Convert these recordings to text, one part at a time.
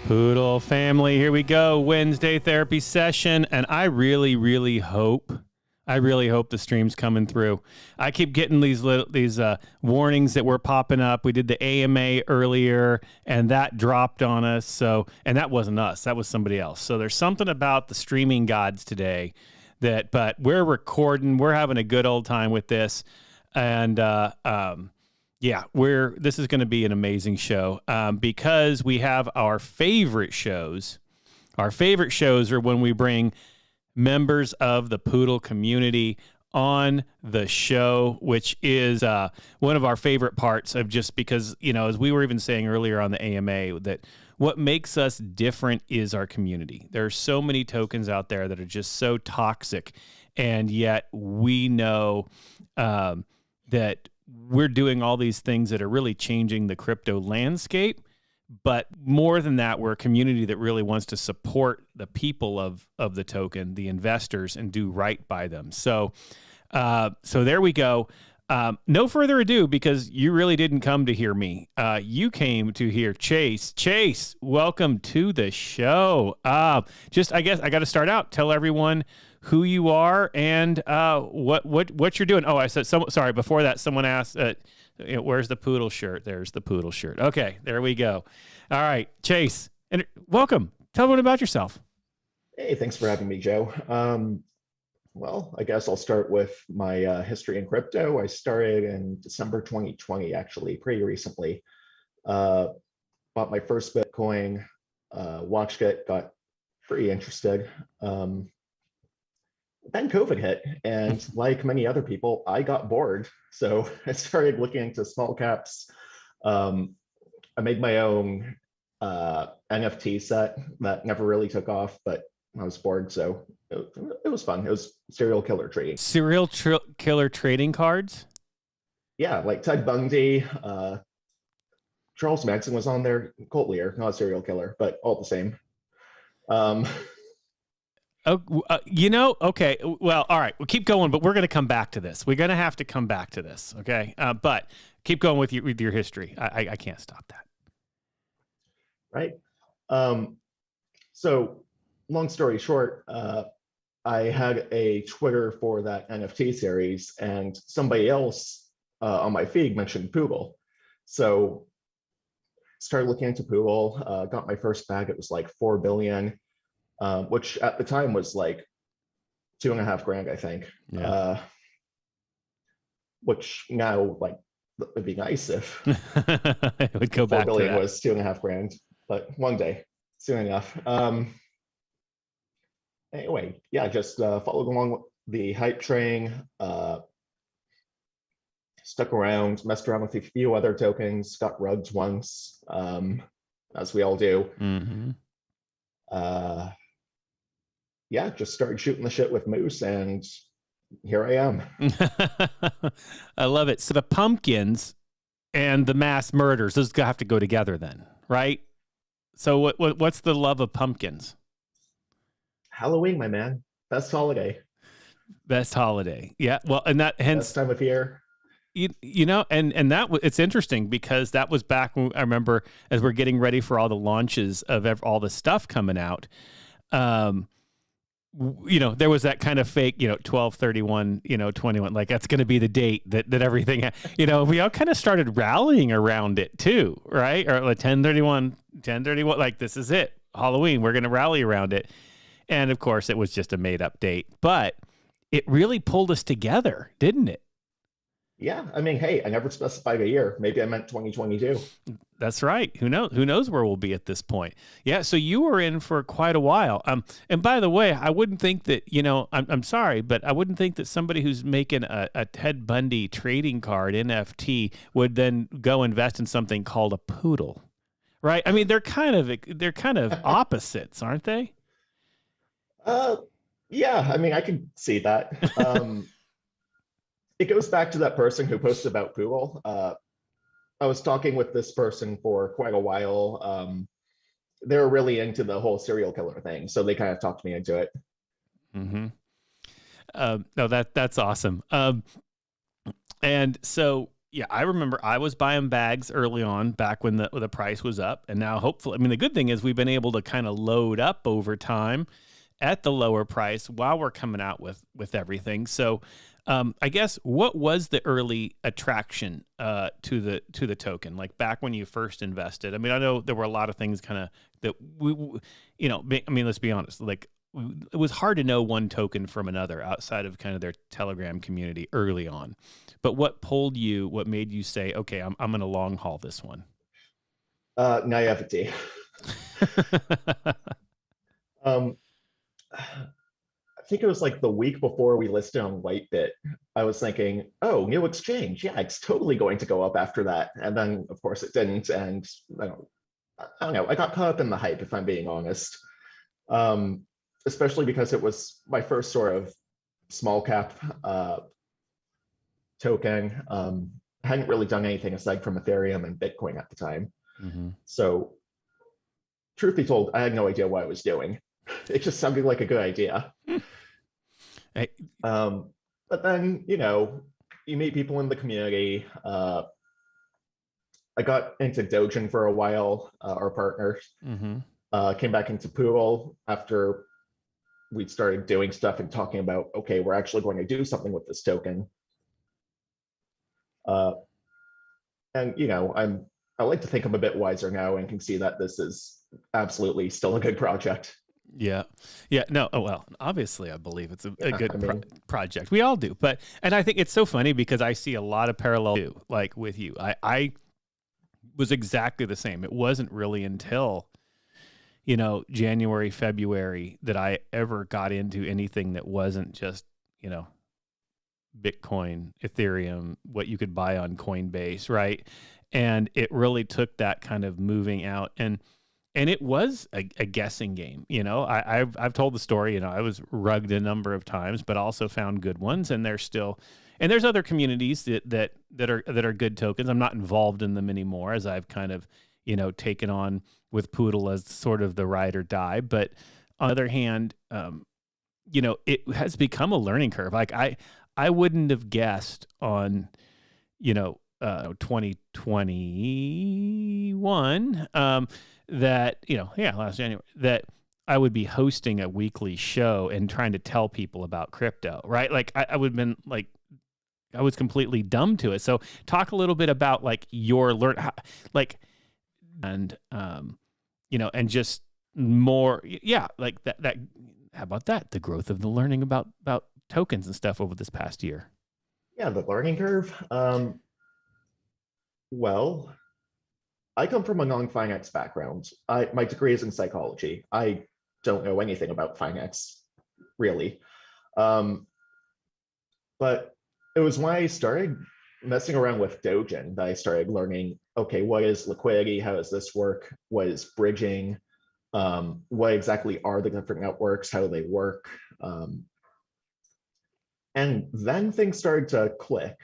Poodle family, here we go. Wednesday therapy session, and I really hope the stream's coming through. I keep getting these warnings that were popping up. We did the AMA earlier, and that dropped on us. So, and that wasn't us. That was somebody else. So there's something about the streaming gods today but we're recording. We're having a good old time with this, and yeah, this is going to be an amazing show because we have our favorite shows. Our favorite shows are when we bring members of the Poodle community on the show, which is one of our favorite parts of just because, as we were even saying earlier on the AMA, that what makes us different is our community. There are so many tokens out there that are just so toxic, and yet we know that we're doing all these things that are really changing the crypto landscape. But more than that, we're a community that really wants to support the people of the token, the investors, and do right by them. So there we go. No further ado, because you really didn't come to hear me. You came to hear Chase. Chase, welcome to the show. I guess I got to start out. Tell everyone who you are and what you're doing. Oh, I said sorry. Before that, someone asked, "Where's the poodle shirt?" There's the poodle shirt. Okay, there we go. All right, Chase, and welcome. Tell everyone about yourself. Hey, thanks for having me, Joe. Well, I guess I'll start with my history in crypto. I started in December 2020, actually, pretty recently. Bought my first Bitcoin, watched it, got pretty interested. Then COVID hit, and like many other people, I got bored. So I started looking into small caps. I made my own NFT set that never really took off, but I was bored, so it was fun. It was serial killer trading. Killer trading cards? Yeah, like Ted Bundy, Charles Manson was on there. Cult leader, not a serial killer, but all the same. Okay. Well, all right. We'll keep going, but we're going to come back to this. We're going to have to come back to this, okay? But keep going with your history. I can't stop that. Right. So long story short, I had a Twitter for that NFT series, and somebody else on my feed mentioned POODL. So started looking into POODL, got my first bag. It was like 4 billion. Which at the time was like $2.5 grand, I think. Yeah. Which now, like, would be nice if it would go back 4 billion to that. was $2.5 grand, but one day, soon enough. Anyway, yeah, just followed along with the hype train, stuck around, messed around with a few other tokens, got rugged once, as we all do. Mm-hmm. Yeah, just started shooting the shit with Moose, and here I am. I love it. So the pumpkins and the mass murders, those have to go together then, right? So what's the love of pumpkins? Halloween, my man. Best holiday. Best holiday. Yeah. Well, and that hence best time of year. And that it's interesting because that was back when I remember as we're getting ready for all the launches of all the stuff coming out. There was that kind of fake, 12/31, like that's going to be the date that everything, we all kind of started rallying around it too, right? Or like 10/31, like this is it, Halloween, we're going to rally around it. And of course it was just a made up date, but it really pulled us together, didn't it? Yeah. I mean, hey, I never specified a year. Maybe I meant 2022. That's right. Who knows where we'll be at this point. Yeah. So you were in for quite a while. And by the way, I wouldn't think that, I'm sorry, but I wouldn't think that somebody who's making a Ted Bundy trading card NFT would then go invest in something called a poodle, right? I mean, they're kind of opposites, aren't they? Yeah. I mean, I can see that. It goes back to that person who posted about POODL. I was talking with this person for quite a while. They're really into the whole serial killer thing, so they kind of talked me into it. Mm-hmm. No, that's awesome. And so Yeah, I remember I was buying bags early on back when the price was up. And now hopefully, I mean, the good thing is we've been able to kind of load up over time at the lower price while we're coming out with everything. So I guess what was the early attraction to the token? Like back when you first invested? I mean, I know there were a lot of things kind of that I mean, let's be honest, like it was hard to know one token from another outside of kind of their Telegram community early on. But what pulled you, what made you say, okay, I'm going to long haul this one? Naivety. I think it was like the week before we listed on Whitebit. I was thinking, oh, new exchange. Yeah, it's totally going to go up after that. And then, of course, it didn't. And I don't know. I got caught up in the hype, if I'm being honest. Especially because it was my first sort of small cap token. I hadn't really done anything aside from Ethereum and Bitcoin at the time. Mm-hmm. So, truth be told, I had no idea what I was doing. It just sounded like a good idea. Hey. But then, you meet people in the community. I got into Dogecoin for a while, our partner. Mm-hmm. Came back into POODL after we started doing stuff and talking about, okay, we're actually going to do something with this token. And I like to think I'm a bit wiser now and can see that this is absolutely still a good project. Yeah. No. Oh, well, obviously I believe it's a good project. We all do. And I think it's so funny because I see a lot of parallel too, like with you. I was exactly the same. It wasn't really until, January, February that I ever got into anything that wasn't just, Bitcoin, Ethereum, what you could buy on Coinbase, right? And it really took that kind of moving out, and it was a guessing game. I've told the story. I was rugged a number of times, but also found good ones, and there's other communities that are good tokens. I'm not involved in them anymore, as I've kind of taken on with POODL as sort of the ride or die. But on the other hand, it has become a learning curve. Like I wouldn't have guessed on, 2021, that, last January, that I would be hosting a weekly show and trying to tell people about crypto, right? Like I would have been like, I was completely dumb to it. So talk a little bit about like your and just more, like that, how about that? The growth of the learning about tokens and stuff over this past year. Yeah, the learning curve. Well, I come from a non-finance background. My degree is in psychology. I don't know anything about finance, really. But it was when I started messing around with Dogecoin that I started learning, okay, what is liquidity? How does this work? What is bridging? What exactly are the different networks? How do they work? And then things started to click,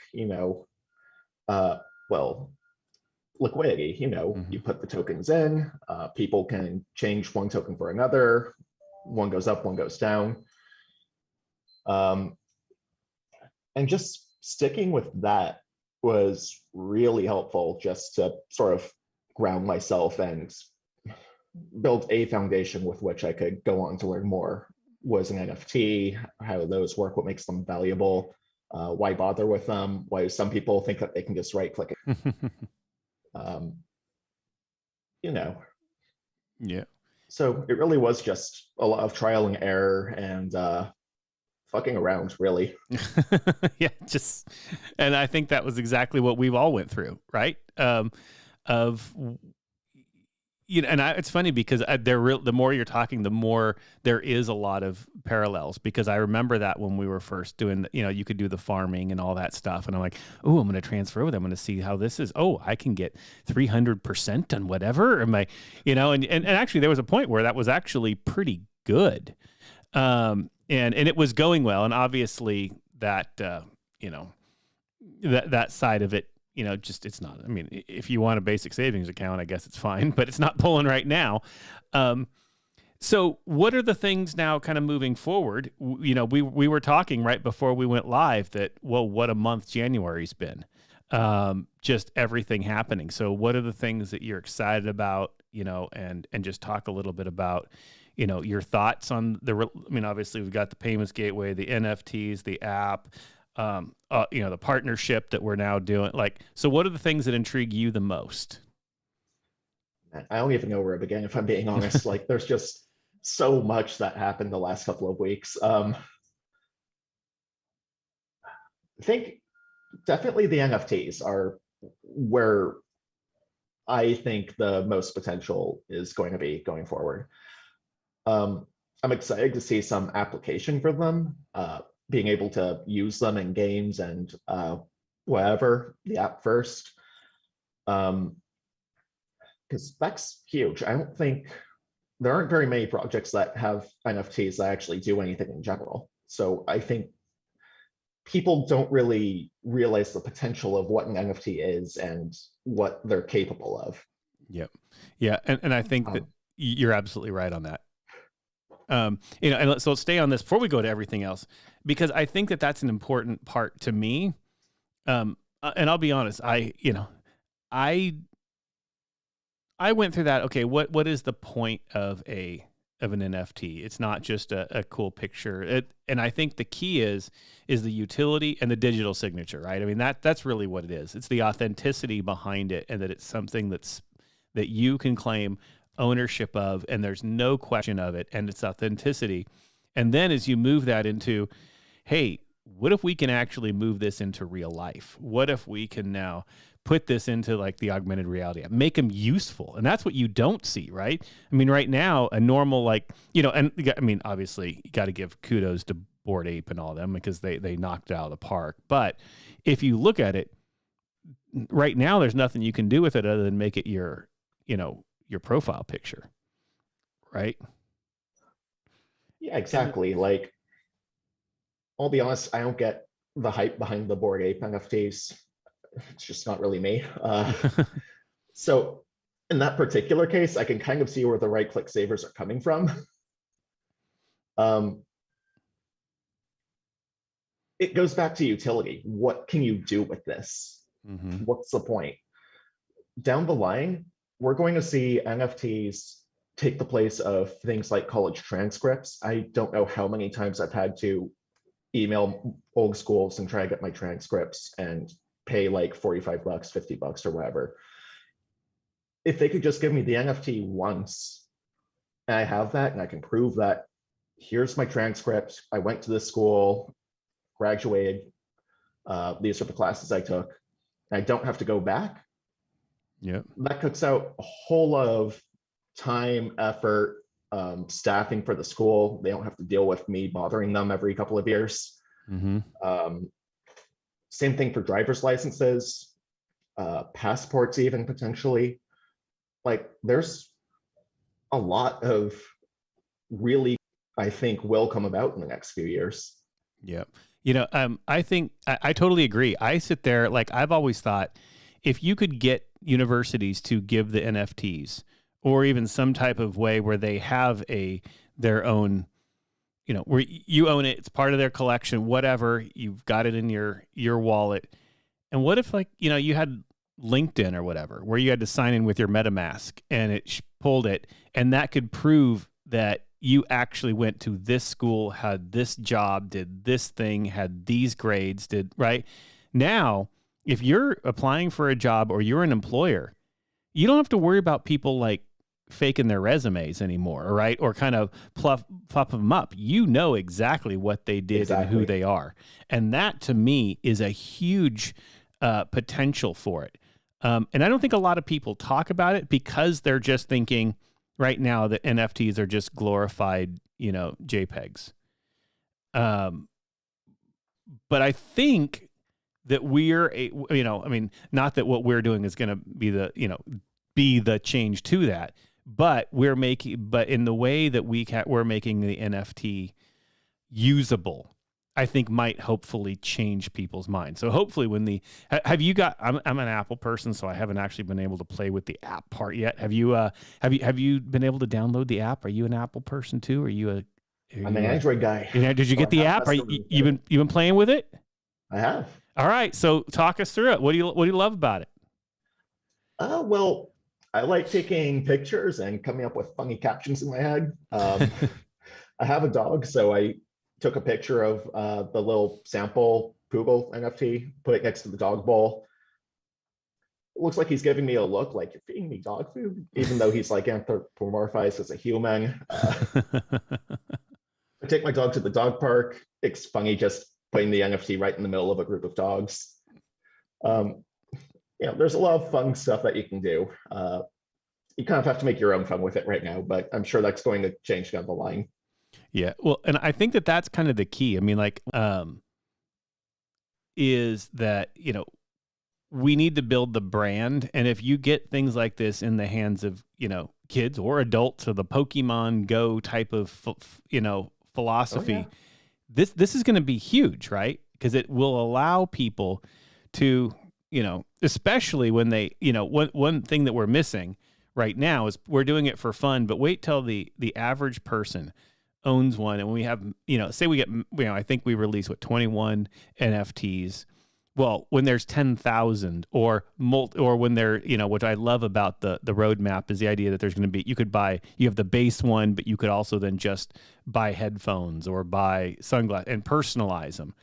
liquidity, you put the tokens in, people can change one token for another, one goes up, one goes down. And just sticking with that was really helpful, just to sort of ground myself and build a foundation with which I could go on to learn more. Was an NFT, how do those work, what makes them valuable, why bother with them, why some people think that they can just right click it. Yeah. So it really was just a lot of trial and error and fucking around, really. Yeah, and I think that was exactly what we've all went through, right? It's funny because the more you're talking, the more there is a lot of parallels, because I remember that when we were first doing, you could do the farming and all that stuff. And I'm like, oh, I'm going to transfer over. I'm going to see how this is. Oh, I can get 300% on whatever. Am I, and actually there was a point where that was actually pretty good. And it was going well. And obviously that, that side of it, it's not, I mean, if you want a basic savings account, I guess it's fine, but it's not pulling right now. So what are the things now kind of moving forward? We were talking right before we went live that, well, what a month January's been. just everything happening. So what are the things that you're excited about, and just talk a little bit about, your thoughts on obviously we've got the payments gateway, the NFTs, the app, the partnership that we're now doing. So what are the things that intrigue you the most? I don't even know where to begin, if I'm being honest. There's just so much that happened the last couple of weeks. I think definitely the NFTs are where I think the most potential is going to be going forward. I'm excited to see some application for them, being able to use them in games and whatever, the app first. Because that's huge. I don't think there aren't very many projects that have NFTs that actually do anything in general. So I think people don't really realize the potential of what an NFT is and what they're capable of. Yep. Yeah. And I think that you're absolutely right on that. And so let's stay on this before we go to everything else, because I think that that's an important part to me. And I'll be honest, I went through that. Okay. What is the point of an NFT? It's not just a cool picture. And I think the key is the utility and the digital signature, right? I mean, that's really what it is. It's the authenticity behind it, and that it's something that you can claim ownership of, and there's no question of it, and it's authenticity. And then as you move that into, hey, what if we can actually move this into real life? What if we can now put this into the augmented reality, make them useful? And that's what you don't see, right? I mean, right now, a normal, obviously you got to give kudos to Bored Ape and all them, because they knocked it out of the park. But if you look at it right now, there's nothing you can do with it other than make it your profile picture, right? Yeah, exactly. I'll be honest, I don't get the hype behind the Bored Ape NFTs. It's just not really me. So in that particular case, I can kind of see where the right-click savers are coming from. It goes back to utility. What can you do with this? Mm-hmm. What's the point? Down the line, we're going to see NFTs take the place of things like college transcripts. I don't know how many times I've had to email old schools and try to get my transcripts and pay $45, $50 or whatever. If they could just give me the NFT once, and I have that, and I can prove that here's my transcript, I went to this school, graduated, these are the classes I took, and I don't have to go back. Yeah, that cuts out a whole lot of time, effort, staffing for the school. They don't have to deal with me bothering them every couple of years. Mm-hmm. Same thing for driver's licenses, passports, even potentially. There's a lot of really, I think, will come about in the next few years. Yeah. I think I totally agree. I sit there, I've always thought, if you could get universities to give the NFTs, or even some type of way where they have their own, where you own it, it's part of their collection, whatever, you've got it in your wallet. And what if you had LinkedIn or whatever, where you had to sign in with your MetaMask and it pulled it, and that could prove that you actually went to this school, had this job, did this thing, had these grades, right? Now, if you're applying for a job or you're an employer, you don't have to worry about people faking their resumes anymore, right? Or kind of fluff them up. You know exactly what they did and who they are. And that, to me, is a huge potential for it. And I don't think a lot of people talk about it, because they're just thinking right now that NFTs are just glorified, JPEGs. But I think that not that what we're doing is going to be the change to that, but but in the way that we're making the NFT usable, I think might hopefully change people's minds. So hopefully I'm an Apple person, so I haven't actually been able to play with the app part yet. Have you been able to download the app? Are you an Apple person too? I'm an Android guy. Did you get the app? You've been playing with it? I have. All right, so talk us through it. What do you love about it? Well, I like taking pictures and coming up with funny captions in my head. I have a dog, so I took a picture of the little sample POODL NFT, put it next to the dog bowl. It looks like he's giving me a look like you're feeding me dog food, even though he's like anthropomorphized as a human. I take my dog to the dog park. It's funny just putting the NFT right in the middle of a group of dogs. There's a lot of fun stuff that you can do. You kind of have to make your own fun with it right now, but I'm sure that's going to change down the line. Yeah, well, and I think that that's kind of the key. I mean, like, is that, we need to build the brand. And if you get things like this in the hands of, kids or adults, or the Pokemon Go type of, philosophy, Oh, yeah. this is going to be huge, right? Because it will allow people to, especially when they, one thing that we're missing right now is we're doing it for fun, but wait till the average person owns one. And when we have, say we get, I think we release 21 NFTs. Well, when there's 10,000 or when they're, what I love about the roadmap is the idea that there's going to be, you have the base one, but you could also then just buy headphones or buy sunglasses and personalize them.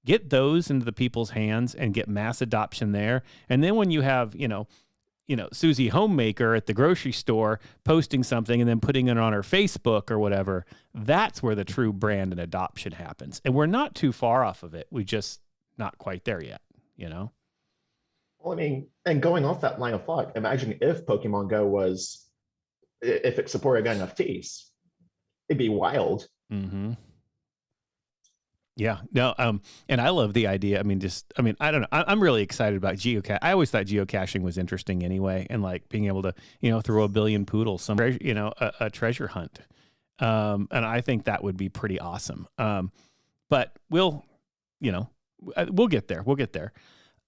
Get those into the people's hands and get mass adoption there. And then when you have, Susie Homemaker at the grocery store posting something and then putting it on her Facebook or whatever, that's where the true brand and adoption happens. And we're not too far off of it. We just not quite there yet, Well, I mean, and going off that line of thought, imagine if Pokemon Go if it supported NFTs, it'd be wild. Mm-hmm. Yeah, no, and I love the idea. I don't know. I'm really excited about geocache. I always thought geocaching was interesting anyway, and like being able to, throw a billion poodles, a treasure hunt. And I think that would be pretty awesome. But we'll get there. We'll get there.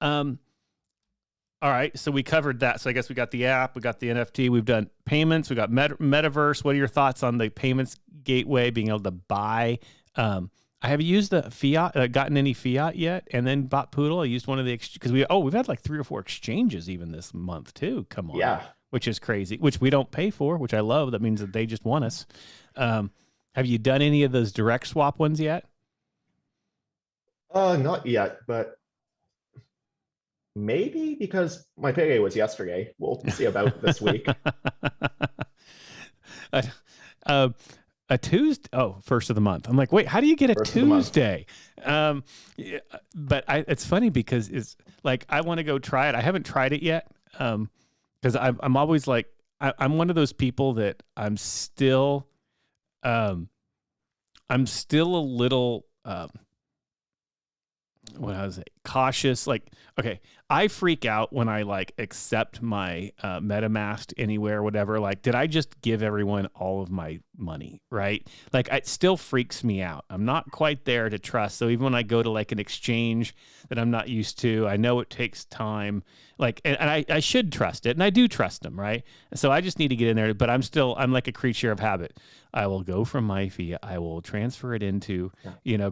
All right, so we covered that. So I guess we got the app, we got the NFT, we've done payments, we got Metaverse. What are your thoughts on the payments gateway, being able to buy? I have used the fiat, gotten any fiat yet, and then bought Poodle. I used one of the because we've had like 3 or 4 exchanges even this month too. Come on, yeah, which is crazy. Which we don't pay for, which I love. That means that they just want us. Have you done any of those direct swap ones yet? Not yet, but maybe because my payday was yesterday. We'll see about this week. A Tuesday, first of the month. I'm like, wait, how do you get a First Tuesday? Yeah, but it's funny because it's like I want to go try it. I haven't tried it yet because I'm always like I'm one of those people that I'm still a little cautious. Like, okay, I freak out when I like accept my MetaMask anywhere, whatever. Like, did I just give everyone all of my money, right? Like, it still freaks me out. I'm not quite there to trust. So even when I go to like an exchange that I'm not used to, I know it takes time. Like, and I should trust it, and I do trust them, right? So I just need to get in there. But I'm like a creature of habit. I will go from my fiat, I will transfer it into,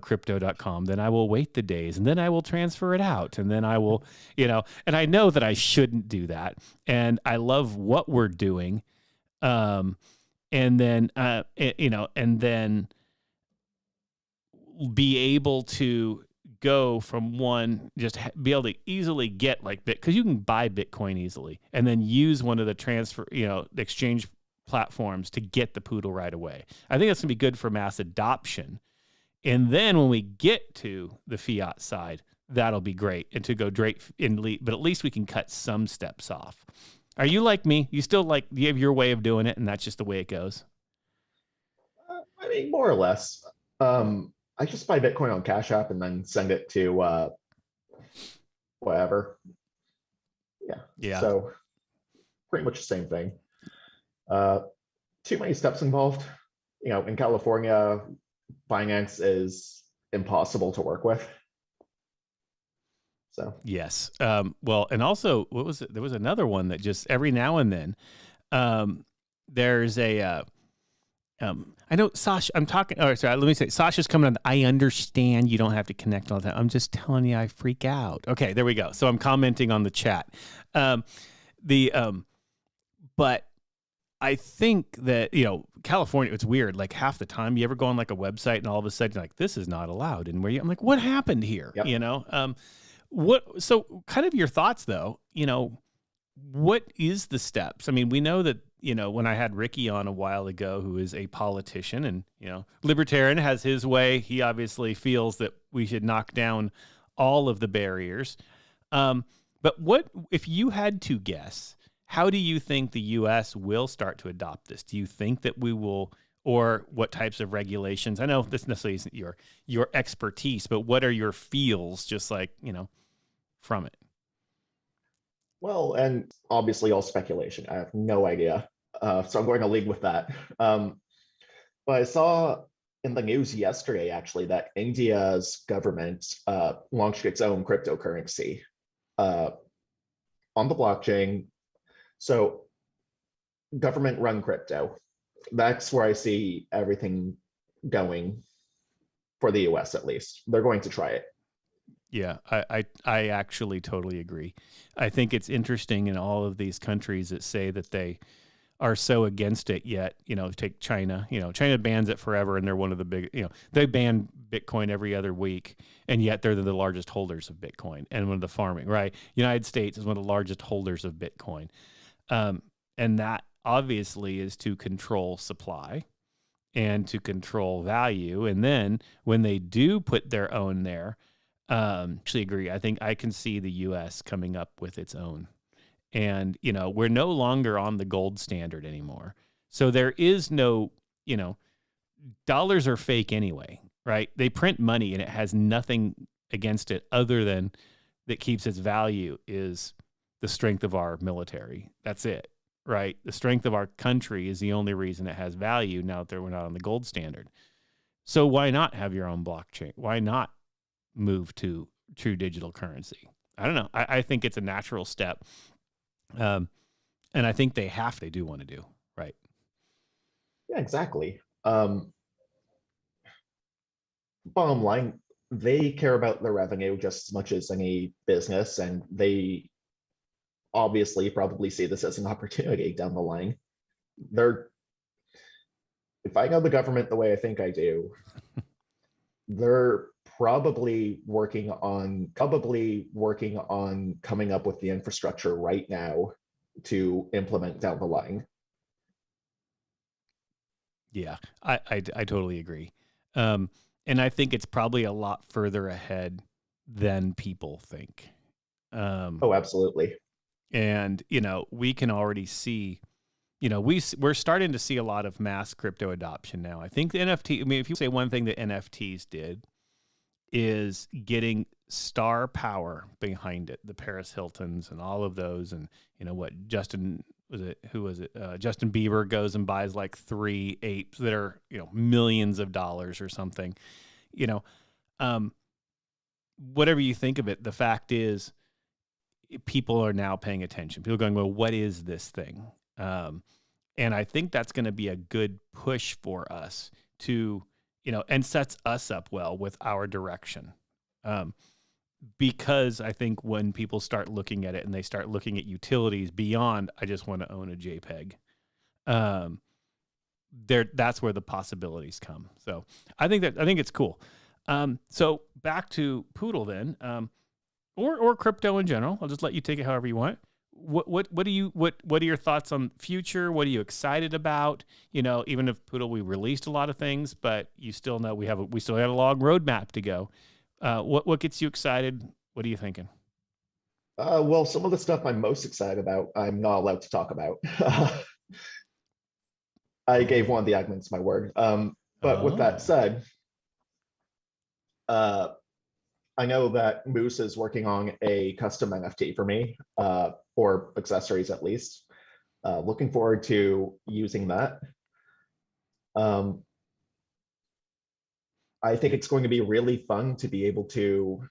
crypto.com. Then I will wait the days, and then I will transfer it out, and then I will, and I know that I shouldn't do that. And I love what we're doing. And then be able to go from one, just be able to easily get like because you can buy Bitcoin easily and then use one of the transfer, the exchange platforms to get the Poodle right away. I think that's gonna be good for mass adoption. And then when we get to the fiat side, that'll be great. And to go straight in, but at least we can cut some steps off. Are you like me? You have your way of doing it, and that's just the way it goes? I mean, more or less. I just buy Bitcoin on Cash App and then send it to whatever. Yeah. So pretty much the same thing. Too many steps involved. In California, finance is impossible to work with. So yes. Well, and also, what was it? There was another one that just every now and then, there's I know Sasha, I'm talking, oh, sorry, let me say, Sasha's coming on. I understand you don't have to connect all the time. I'm just telling you, I freak out. Okay, there we go. So I'm commenting on the chat. But I think that, California, it's weird. Like half the time you ever go on like a website and all of a sudden you're like, this is not allowed. And I'm like, what happened here? Yep. So kind of your thoughts though, what is the steps? I mean, we know that, when I had Ricky on a while ago, who is a politician and, libertarian, has his way. He obviously feels that we should knock down all of the barriers. But what, if you had to guess, how do you think the U.S. will start to adopt this? Do you think that we will, or what types of regulations? I know this necessarily isn't your expertise, but what are your feels, just like, from it? Well, and obviously all speculation. I have no idea. So I'm going to lead with that. But I saw in the news yesterday, actually, that India's government launched its own cryptocurrency on the blockchain. So government-run crypto. That's where I see everything going for the US, at least. They're going to try it. Yeah, I actually totally agree. I think it's interesting in all of these countries that say that they are so against it, yet, take China, China bans it forever, and they're one of the big, they ban Bitcoin every other week, and yet they're the largest holders of Bitcoin and one of the farming, right? United States is one of the largest holders of Bitcoin. And that obviously is to control supply and to control value. And then when they do put their own there, actually agree. I think I can see the U.S. coming up with its own. And, we're no longer on the gold standard anymore. So there is no, dollars are fake anyway, right? They print money and it has nothing against it other than that keeps its value is the strength of our military. That's it, right? The strength of our country is the only reason it has value now that we're not on the gold standard. So why not have your own blockchain? Why not move to true digital currency? I don't know. I think it's a natural step. And I think they do want to do, right? Yeah, exactly. Bottom line, they care about their revenue just as much as any business, and they obviously probably see this as an opportunity down the line. If I know the government the way I think I do, they're probably working on coming up with the infrastructure right now to implement down the line. Yeah, I totally agree. And I think it's probably a lot further ahead than people think. Oh, absolutely. And, we can already see, we're starting to see a lot of mass crypto adoption now. I think the NFT, if you say one thing that NFTs did is getting star power behind it, the Paris Hiltons and all of those. And, Justin Bieber goes and buys like 3 apes that are, millions of dollars or something, whatever you think of it, the fact is people are now paying attention. People are going, well, what is this thing? And I think that's going to be a good push for us to, and sets us up well with our direction. Because I think when people start looking at it and they start looking at utilities beyond, I just want to own a JPEG, that's where the possibilities come. So I think it's cool. So back to Poodle then, or crypto in general. I'll just let you take it however you want. What are your thoughts on future? What are you excited about? Even if Poodle, we released a lot of things, but you still know we still have a long roadmap to go. What gets you excited? What are you thinking? Well, some of the stuff I'm most excited about, I'm not allowed to talk about. I gave one of the admins my word. But with that said, I know that Moose is working on a custom NFT for me, or accessories at least. Looking forward to using that. I think it's going to be really fun to be able to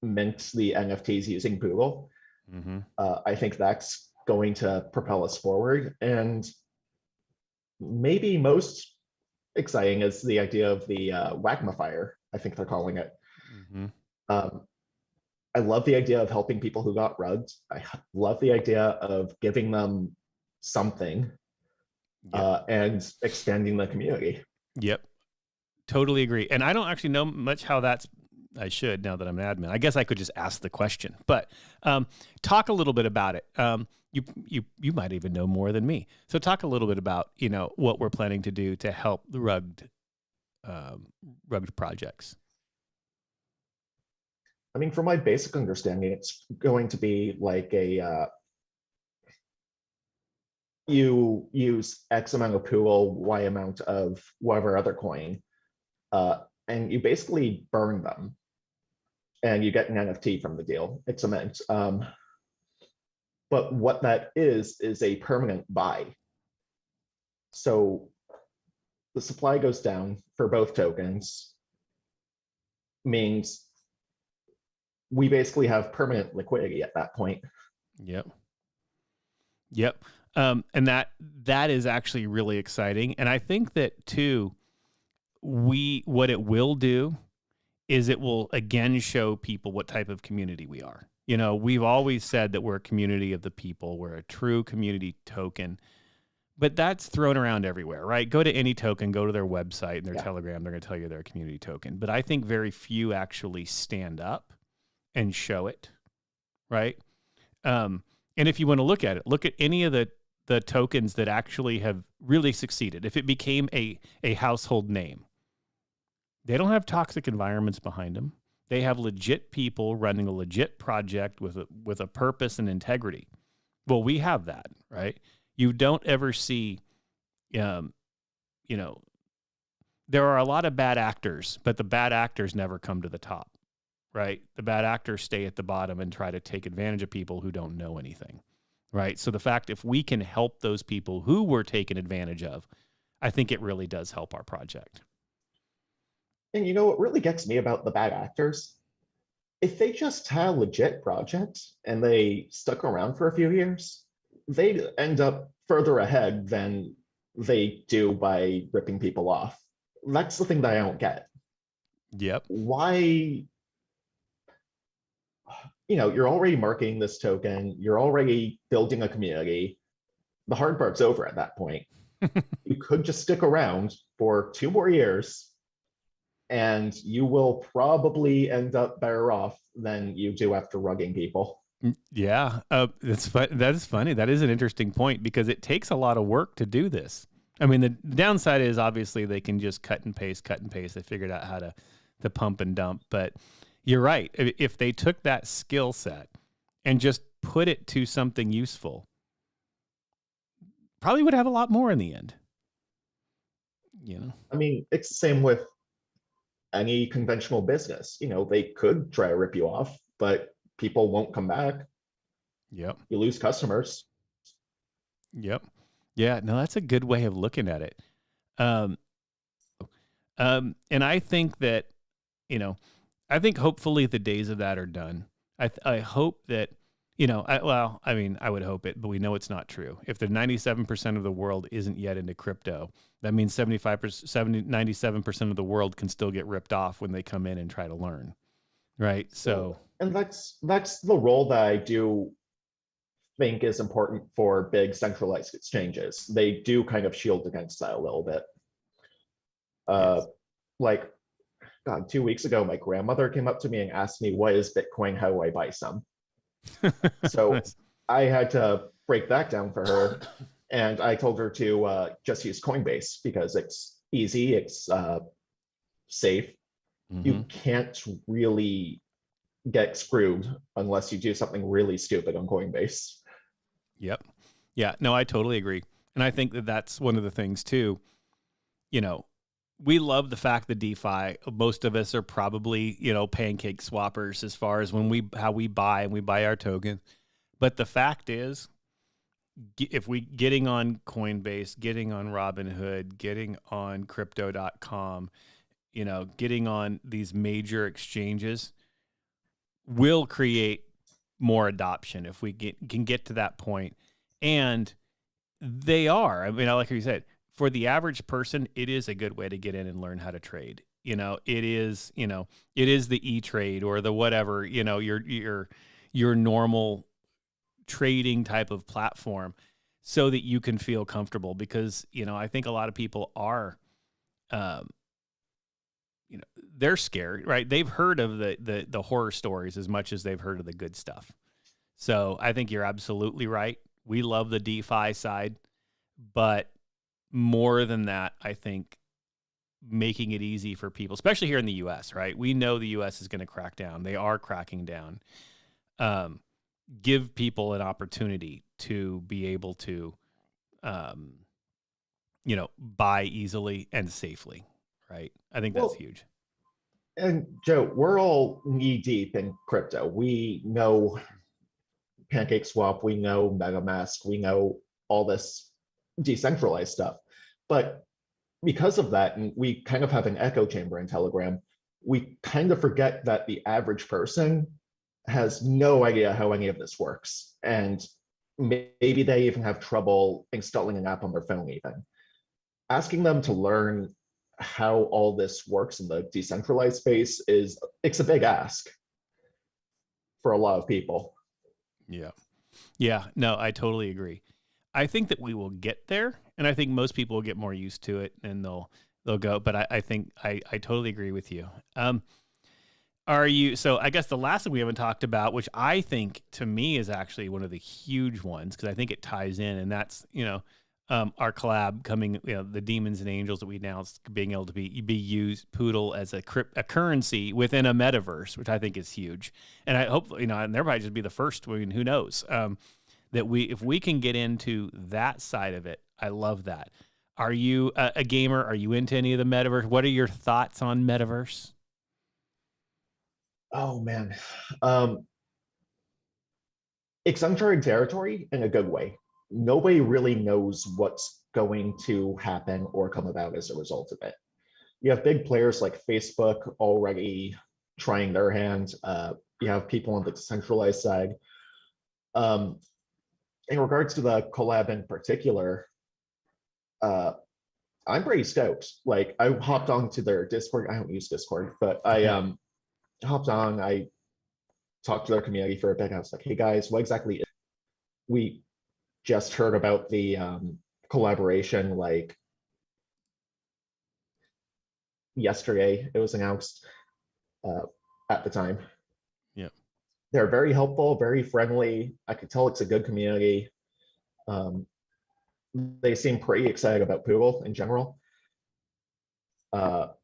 mint the NFTs using Poodle. Mm-hmm. I think that's going to propel us forward. And maybe most exciting is the idea of the Wagmifier, I think they're calling it. Mm-hmm. I love the idea of helping people who got rugged. I love the idea of giving them something and expanding the community. Yep. Totally agree. And I don't actually know much how that's, I should, now that I'm an admin. I guess I could just ask the question, but talk a little bit about it. You might even know more than me. So talk a little bit about, what we're planning to do to help the rugged projects. I mean, from my basic understanding, it's going to be like you use X amount of poodle, Y amount of whatever other coin, and you basically burn them, and you get an NFT from the deal. It's a mint. But what that is a permanent buy. So the supply goes down for both tokens, means we basically have permanent liquidity at that point. Yep. And that is actually really exciting. And I think that too, what it will do is it will again show people what type of community we are. We've always said that we're a community of the people. We're a true community token, but that's thrown around everywhere, right? Go to any token, go to their website and their Telegram, they're going to tell you they're a community token. But I think very few actually stand up and show it, right? And if you want to look at it, look at any of the tokens that actually have really succeeded. If it became a household name, they don't have toxic environments behind them. They have legit people running a legit project with a purpose and integrity. Well, we have that, right? You don't ever see, there are a lot of bad actors, but the bad actors never come to the top, right? The bad actors stay at the bottom and try to take advantage of people who don't know anything, right? So the fact, if we can help those people who were taken advantage of, I think it really does help our project. And what really gets me about the bad actors, if they just had a legit project and they stuck around for a few years, they'd end up further ahead than they do by ripping people off. That's the thing that I don't get. Yep. Why? You're already marketing this token. You're already building a community. The hard part's over at that point. You could just stick around for 2 more years, and you will probably end up better off than you do after rugging people. Yeah, that is funny. That is an interesting point, because it takes a lot of work to do this. I mean, the downside is obviously they can just cut and paste. They figured out how to pump and dump. But you're right. If they took that skill set and just put it to something useful, probably would have a lot more in the end. I mean, it's the same with any conventional business. They could try to rip you off, but people won't come back. Yep. You lose customers. Yep. Yeah, no, that's a good way of looking at it. And I think that, I think hopefully the days of that are done. I hope that, I would hope it, but we know it's not true. If the 97% of the world isn't yet into crypto, that means 97% of the world can still get ripped off when they come in and try to learn. Right. So, and that's the role that I do think is important for big centralized exchanges. They do kind of shield against that a little bit. Yes. Like, God, 2 weeks ago, my grandmother came up to me and asked me, "What is Bitcoin? How do I buy some?" So Nice. I had to break that down for her, and I told her to just use Coinbase because it's easy, it's safe. You can't really get screwed unless you do something really stupid on Coinbase. Yep. Yeah, no, I totally agree. And I think that that's one of the things too, we love the fact that DeFi, most of us are probably, pancake swappers as far as how we buy, and we buy our token. But the fact is, if we getting on Coinbase, getting on Robinhood, getting on crypto.com, getting on these major exchanges will create more adoption if we can get to that point. And they are. I mean, like you said, for the average person, it is a good way to get in and learn how to trade. It is the E-Trade or the whatever, your normal trading type of platform, so that you can feel comfortable, because, I think a lot of people are, they're scared, right? They've heard of the horror stories as much as they've heard of the good stuff. So I think you're absolutely right. We love the DeFi side, but more than that, I think making it easy for people, especially here in the U.S., right? We know the U.S. is going to crack down. They are cracking down. Give people an opportunity to be able to, buy easily and safely, right? I think that's huge. And Joe, we're all knee deep in crypto. We know PancakeSwap, we know MetaMask, we know all this decentralized stuff. But because of that, and we kind of have an echo chamber in Telegram, we kind of forget that the average person has no idea how any of this works. And maybe they even have trouble installing an app on their phone even. Asking them to learn how all this works in the decentralized space it's a big ask for a lot of people. Yeah. Yeah, no, I totally agree. I think that we will get there, and I think most people will get more used to it and they'll go. But I think I totally agree with you. So I guess the last thing we haven't talked about, which I think to me is actually one of the huge ones, because I think it ties in, and that's, our collab coming, the Demons and Angels that we announced being able to be used Poodle as a currency within a metaverse, which I think is huge. And I hope, and there might just be the first, who knows, that if we can get into that side of it, I love that. Are you a gamer? Are you into any of the metaverse? What are your thoughts on metaverse? Oh man, it's uncharted territory in a good way. Nobody really knows what's going to happen or come about as a result of it. You have big players like Facebook already trying their hand. You have people on the decentralized side. In regards to the collab in particular, I'm pretty stoked. Like, I hopped onto their Discord. I don't use Discord, but I hopped on. I talked to their community for a bit. I was like, hey guys, what exactly is we just heard about the collaboration like yesterday. It was announced at the time. Yeah. They're very helpful, very friendly. I could tell it's a good community. They seem pretty excited about Poodle in general. Yep.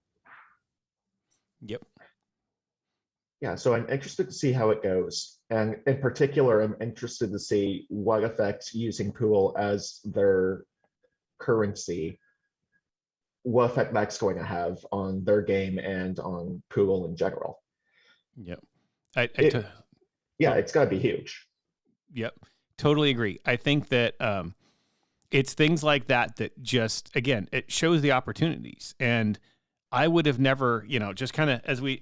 Yeah, so I'm interested to see how it goes. And in particular, I'm interested to see what effect using Poodle as their currency, what effect that's going to have on their game and on Poodle in general. Yep. It's got to be huge. Yep. Totally agree. I think that it's things like that just, again, it shows the opportunities. And I would have never, just kind of as we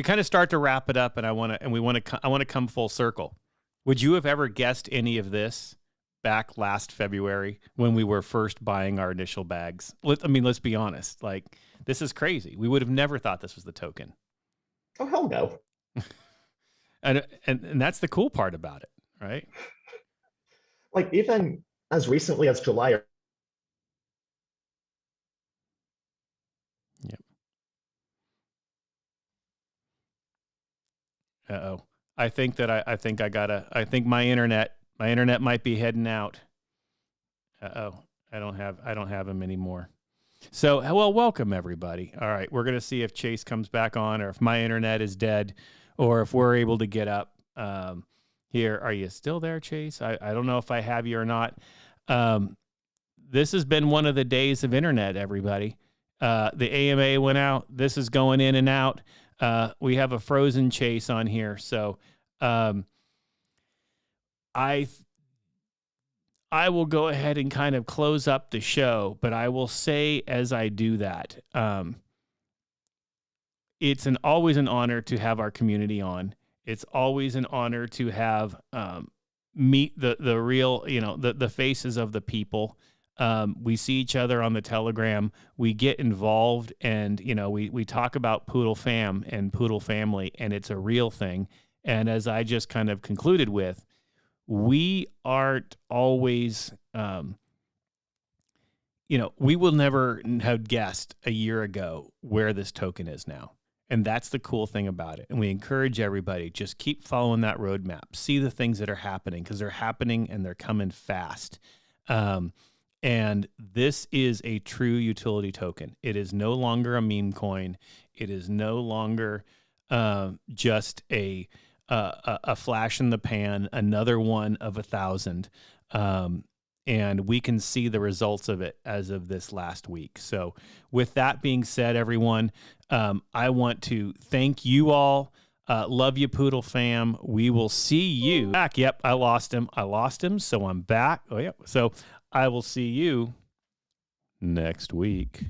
kind of start to wrap it up, and I want to come full circle. Would you have ever guessed any of this back last February when we were first buying our initial bags? Let's be honest. Like, this is crazy. We would have never thought this was the token. Oh, hell no. and that's the cool part about it, right? Like, even as recently as July. Yep. Uh-oh. I think my internet might be heading out. Uh-oh. I don't have him anymore. So, well, welcome everybody. All right. We're going to see if Chase comes back on, or if my internet is dead, or if we're able to get up here. Are you still there, Chase? I don't know if I have you or not. This has been one of the days of internet, everybody. The AMA went out. This is going in and out. We have a frozen Chase on here. So I will go ahead and kind of close up the show, but I will say as I do that, it's always an honor to have our community on. It's always an honor to have meet the real, the faces of the people. We see each other on the Telegram. We get involved, and we talk about Poodle fam and Poodle family, and it's a real thing. And as I just kind of concluded with, we aren't always, we will never have guessed a year ago where this token is now. And that's the cool thing about it. And we encourage everybody, just keep following that roadmap. See the things that are happening, because they're happening and they're coming fast. And this is a true utility token. It is no longer a meme coin. It is no longer just a flash in the pan, another one of 1,000. And we can see the results of it as of this last week. So with that being said, everyone, I want to thank you all. Love you, Poodle fam. We will see you back. Yep, I lost him. So I'm back. Oh, yeah. So I will see you next week.